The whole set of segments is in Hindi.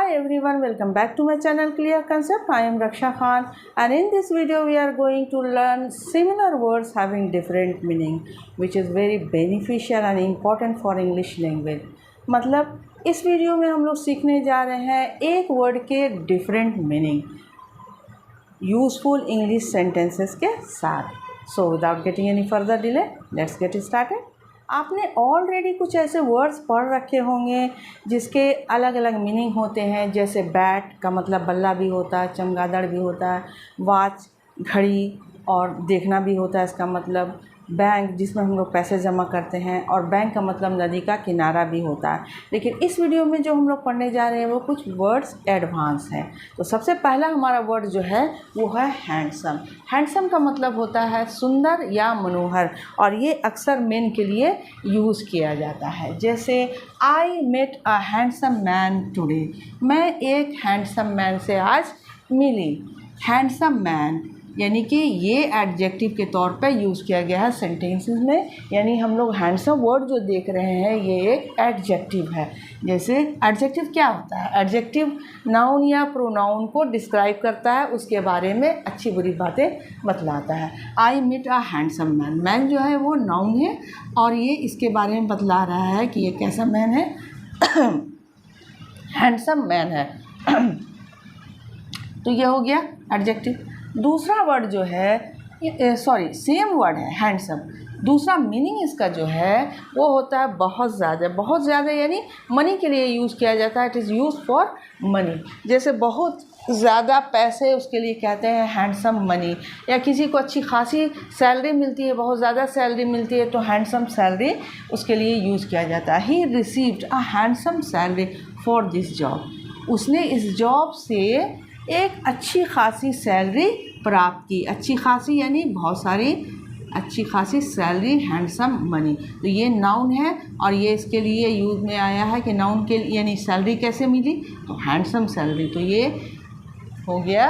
Hi everyone, welcome back to my channel Clear Concept. I am Raksha Khan and in this video we are going to learn similar words having different meaning which is very beneficial and important for English language. मतलब इस वीडियो में हम लोग सीखने जा रहे हैं एक वर्ड के different meaning useful English sentences के साथ. So without getting any further delay let's get started. आपने ऑलरेडी कुछ ऐसे वर्ड्स पढ़ रखे होंगे जिसके अलग अलग मीनिंग होते हैं. जैसे बैट का मतलब बल्ला भी होता है, चमगादड़ भी होता है, वॉच घड़ी और देखना भी होता है. इसका मतलब बैंक जिसमें हम लोग पैसे जमा करते हैं और बैंक का मतलब नदी का किनारा भी होता है. लेकिन इस वीडियो में जो हम लोग पढ़ने जा रहे हैं वो कुछ वर्ड्स एडवांस हैं. तो सबसे पहला हमारा वर्ड जो है वो है हैंडसम. हैंडसम का मतलब होता है सुंदर या मनोहर और ये अक्सर मेन के लिए यूज़ किया जाता है. जैसे I met a handsome man today. मैं एक हैंडसम मैन से आज मिली. हैंडसम मैन यानी कि ये एडजेक्टिव के तौर पे यूज़ किया गया है सेंटेंसेस में. यानी हम लोग हैंडसम वर्ड जो देख रहे हैं ये एक एडजेक्टिव है. जैसे एडजेक्टिव क्या होता है? एडजेक्टिव नाउन या प्रोनाउन को डिस्क्राइब करता है, उसके बारे में अच्छी बुरी बातें बतलाता है. I meet a handsome man. Man जो है वो नाउन है और ये इसके बारे में बतला रहा है कि ये कैसा मैन है. हैंडसम मैन है. तो ये हो गया एडजेक्टिव. दूसरा वर्ड जो है सेम वर्ड है हैंडसम. दूसरा मीनिंग इसका जो है वो होता है बहुत ज़्यादा. बहुत ज़्यादा यानी मनी के लिए यूज़ किया जाता है. It is use for money. जैसे बहुत ज़्यादा पैसे उसके लिए कहते हैं हैंडसम मनी. या किसी को अच्छी खासी सैलरी मिलती है, बहुत ज़्यादा सैलरी मिलती है तो हैंडसम सैलरी उसके लिए यूज़ किया जाता है. He received a handsome salary for this job. उसने इस जॉब से एक अच्छी खासी सैलरी प्राप्त की. अच्छी खासी यानी बहुत सारी अच्छी खासी सैलरी, हैंडसम मनी. तो ये नाउन है और ये इसके लिए यूज़ में आया है कि नाउन के यानी सैलरी कैसे मिली तो हैंडसम सैलरी. तो ये हो गया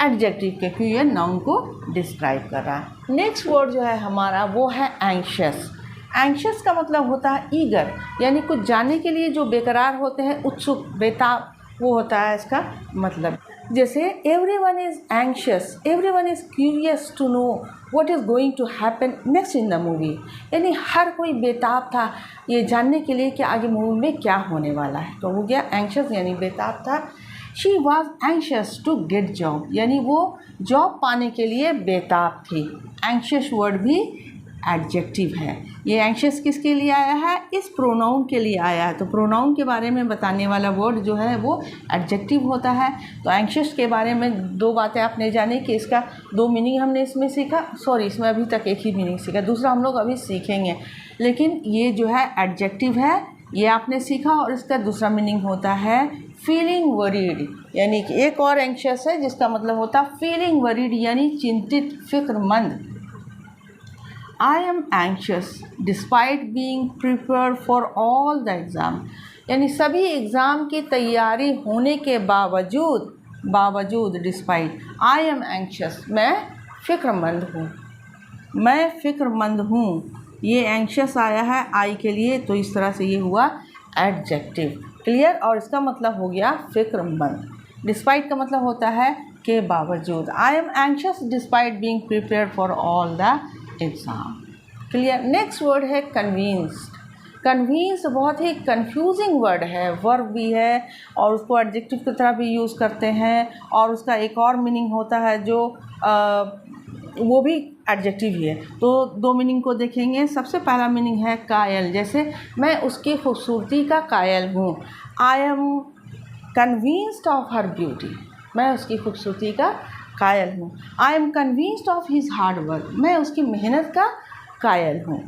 एडजेक्टिव क्योंकि ये नाउन को डिस्क्राइब कर रहा है. नेक्स्ट वर्ड जो है हमारा वो है एंग्शियस. एंग्शियस का मतलब होता है ईगर यानी कुछ जानने के लिए जो बेकरार होते हैं, उत्सुक, बेताब, वो होता है इसका मतलब. जैसे everyone is anxious, everyone is curious to know what is going to happen next in the movie. यानी हर कोई बेताब था ये जानने के लिए कि आगे मूवी में क्या होने वाला है. तो हो गया एंग्शियस यानी बेताब था. She was anxious to get job यानी वो जॉब पाने के लिए बेताब थी. एंग्शियस वर्ड भी एडजेक्टिव है. ये एंग्शियस किसके लिए आया है? इस प्रोनाउन के लिए आया है. तो प्रोनाउन के बारे में बताने वाला वर्ड जो है वो एडजेक्टिव होता है. तो एंग्शियस के बारे में दो बातें आपने जानी कि इसका दो मीनिंग हमने इसमें सीखा. इसमें अभी तक एक ही मीनिंग सीखा, दूसरा हम लोग अभी सीखेंगे. लेकिन ये जो है एडजेक्टिव है ये आपने सीखा और इसका दूसरा मीनिंग होता है फीलिंग वरीड. यानी कि एक और एंग्शियस है जिसका मतलब होता है फीलिंग वरीड यानी चिंतित, फिक्रमंद. I am anxious despite being prepared for all the exam. यानी सभी एग्ज़ाम की तैयारी होने के बावजूद डिस्पाइट I am anxious मैं फ़िक्रमंद हूँ. ये एंग्शियस आया है आई के लिए तो इस तरह से ये हुआ एडजेक्टिव. क्लियर. और इसका मतलब हो गया फ़िक्रमंद. डिस्पाइट का मतलब होता है के बावजूद. I am anxious despite being prepared for all the exam. Clear. Next word है कन्विंस्ड. कन्विंस बहुत ही कंफ्यूजिंग वर्ड है. वर्ब भी है और उसको एडजेक्टिव की तरह भी यूज़ करते हैं और उसका एक और मीनिंग होता है जो वो भी एडजेक्टिव ही है. तो दो मीनिंग को देखेंगे. सबसे पहला मीनिंग है कायल. जैसे मैं उसकी खूबसूरती का कायल हूँ. I am convinced of her beauty. मैं उसकी खूबसूरती का कायल हूँ. I am convinced of his hard work. मैं उसकी मेहनत का कायल हूँ.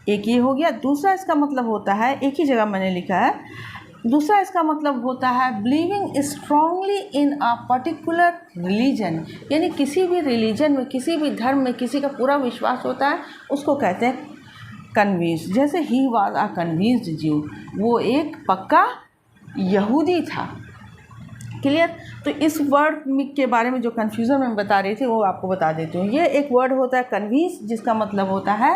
एक ये हो गया. दूसरा इसका मतलब होता है, एक ही जगह मैंने लिखा है, दूसरा इसका मतलब होता है believing strongly in a particular religion. यानी किसी भी रिलीजन में, किसी भी धर्म में किसी का पूरा विश्वास होता है उसको कहते हैं कन्विंस्ड. जैसे ही वाज अ कन्विंस्ड ज्यू. वो एक पक्का यहूदी था. क्लियर. तो इस वर्ड के बारे में जो कन्फ्यूज़न मैं बता रही थी वो आपको बता देती हूँ. ये एक वर्ड होता है कन्विंस जिसका मतलब होता है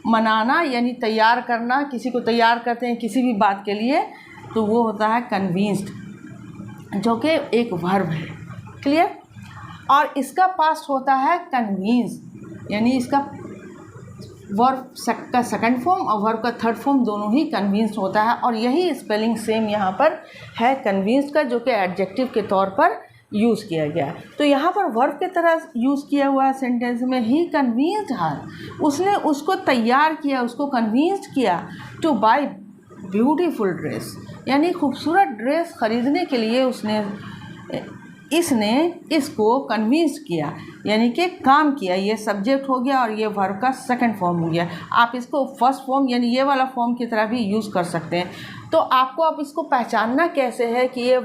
मनाना यानी तैयार करना. किसी को तैयार करते हैं किसी भी बात के लिए तो वो होता है कन्विंस्ड. जो कि एक वर्ब है। क्लियर? और इसका पास्ट होता है कन्विंस, यानी इसका वर्ब का सेकंड फॉर्म और वर्ब का थर्ड फॉर्म दोनों ही कन्विंस्ड होता है। और यही स्पेलिंग सेम यहाँ पर है कन्विंस्ड का, जो कि एडजेक्टिव के तौर पर यूज़ किया गया। तो यहाँ पर वर्ब की तरह यूज़ किया हुआ सेंटेंस में ही कन्विंस्ड हर, उसने उसको तैयार किया, उसको कन्विंस्ड किया टू बाय ब्यूटीफुल ड्रेस, यानी खूबसूरत ड्रेस ख़रीदने के लिए इसने इसको कन्विंस किया, यानी कि काम किया। ये सब्जेक्ट हो गया और ये वर्ब का सेकंड फॉर्म हो गया। आप इसको फर्स्ट फॉर्म यानी ये वाला फॉर्म की तरह भी यूज़ कर सकते हैं। तो आपको अब इसको पहचानना कैसे है कि ये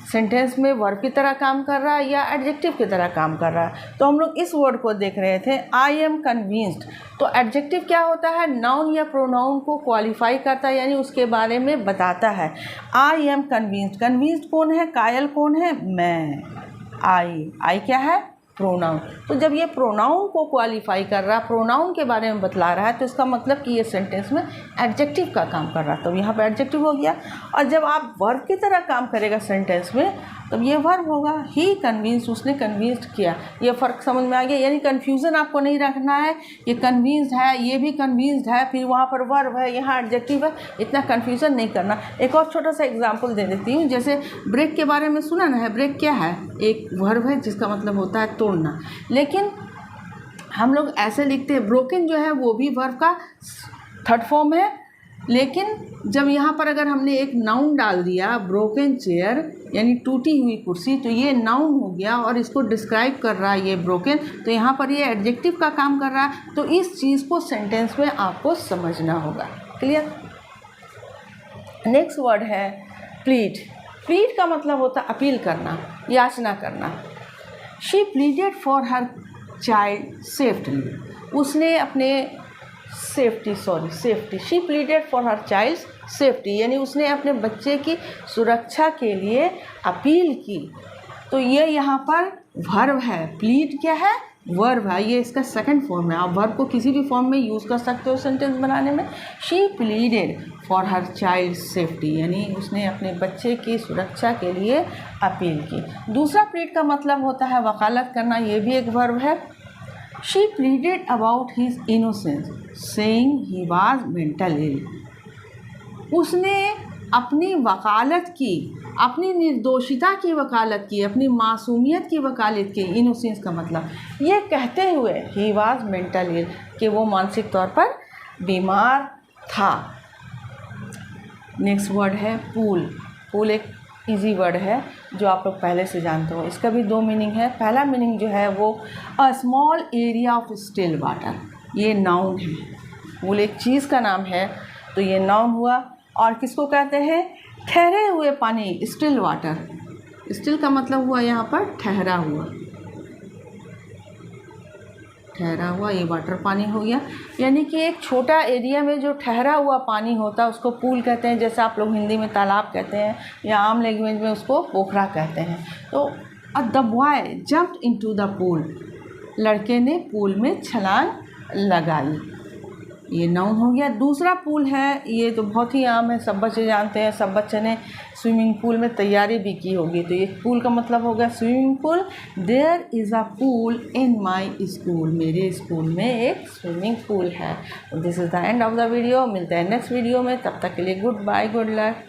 सेंटेंस में वर्ब की तरह काम कर रहा है या एडजेक्टिव की तरह काम कर रहा है। तो हम लोग इस वर्ड को देख रहे थे, आई एम कन्विंस्ड। तो एडजेक्टिव क्या होता है? नाउन या प्रोनाउन को क्वालिफाई करता है, यानी उसके बारे में बताता है। आई एम कन्विंस्ड, कन्विंस्ड कौन है? कायल कौन है? मैं। आई क्या है? प्रोनाउन। तो जब ये प्रोनाउन को क्वालिफाई कर रहा है, प्रोनाउन के बारे में बतला रहा है, तो इसका मतलब कि ये सेंटेंस में एडजेक्टिव का काम कर रहा है, तो यहाँ पर एडजेक्टिव हो गया। और जब आप वर्ब की तरह काम करेगा सेंटेंस में, तब ये वर्ब होगा। ही कन्विंस्ड, उसने कन्विंस्ड किया। ये फ़र्क समझ में आ गया? यानी कन्फ्यूज़न आपको नहीं रखना है, ये कन्विंस्ड है, ये भी कन्विंस्ड है, फिर वहाँ पर वर्ब है, यहाँ एडजेक्टिव है, इतना कन्फ्यूज़न नहीं करना। एक और छोटा सा एग्जांपल दे देती हूँ। जैसे ब्रेक के बारे में सुना ना है, ब्रेक क्या है? एक वर्ब है जिसका मतलब होता है तोड़ना, लेकिन हम लोग ऐसे लिखते हैं, ब्रोकन जो है वो भी वर्ब का थर्ड फॉर्म है। लेकिन जब यहाँ पर अगर हमने एक नाउन डाल दिया, ब्रोकन चेयर यानी टूटी हुई कुर्सी, तो ये नाउन हो गया और इसको डिस्क्राइब कर रहा है ये ब्रोकन, तो यहाँ पर ये एडजेक्टिव का काम कर रहा है। तो इस चीज़ को सेंटेंस में आपको समझना होगा। क्लियर? नेक्स्ट वर्ड है प्लीड। प्लीड का मतलब होता है अपील करना, याचना करना। She pleaded for her child safety, उसने अपने safety she pleaded for her child safety, यानी उसने अपने बच्चे की सुरक्षा के लिए अपील की। तो ये यहाँ पर वर्ब है। प्लीड क्या है? वर्ब है, ये इसका सेकंड फॉर्म है। आप वर्ब को किसी भी फॉर्म में यूज़ कर सकते हो सेंटेंस बनाने में। She pleaded for her child safety, यानी उसने अपने बच्चे की सुरक्षा के लिए अपील की। दूसरा प्लीड का मतलब होता है वकालत करना, ये भी एक वर्ब है। She pleaded about his innocence, saying he was mentally ill. उसने अपनी वकालत की, अपनी निर्दोषिता की वकालत की, अपनी मासूमियत की वकालत की। इनोसेंस का मतलब ये कहते हुए he was mentally ill, कि वो मानसिक तौर पर बीमार था। नेक्स्ट वर्ड है पूल। पूल एक इजी वर्ड है जो आप लोग पहले से जानते हो। इसका भी दो मीनिंग है। पहला मीनिंग जो है वो a small area of still water, ये नाउन है। पूल एक चीज़ का नाम है, तो ये नाउन हुआ। और किसको कहते हैं? ठहरे हुए पानी, स्टिल वाटर। स्टिल का मतलब हुआ यहाँ पर ठहरा हुआ, ठहरा हुआ, ये वाटर पानी हो गया। यानी कि एक छोटा एरिया में जो ठहरा हुआ पानी होता है उसको पूल कहते हैं, जैसे आप लोग हिंदी में तालाब कहते हैं या आम लैंग्वेज में उसको पोखरा कहते हैं। तो the boy jumped into the pool, लड़के ने पूल में छलांग लगाई, ये नाउन हो गया। दूसरा पूल है, ये तो बहुत ही आम है, सब बच्चे जानते हैं, सब बच्चे ने स्विमिंग पूल में तैयारी भी की होगी। तो ये पूल का मतलब हो गया swimming pool. There is a pool in my school, मेरे स्कूल में एक स्विमिंग पूल है। This is the end of the video. मिलते हैं नेक्स्ट वीडियो में, तब तक के लिए गुड बाय, गुड लक।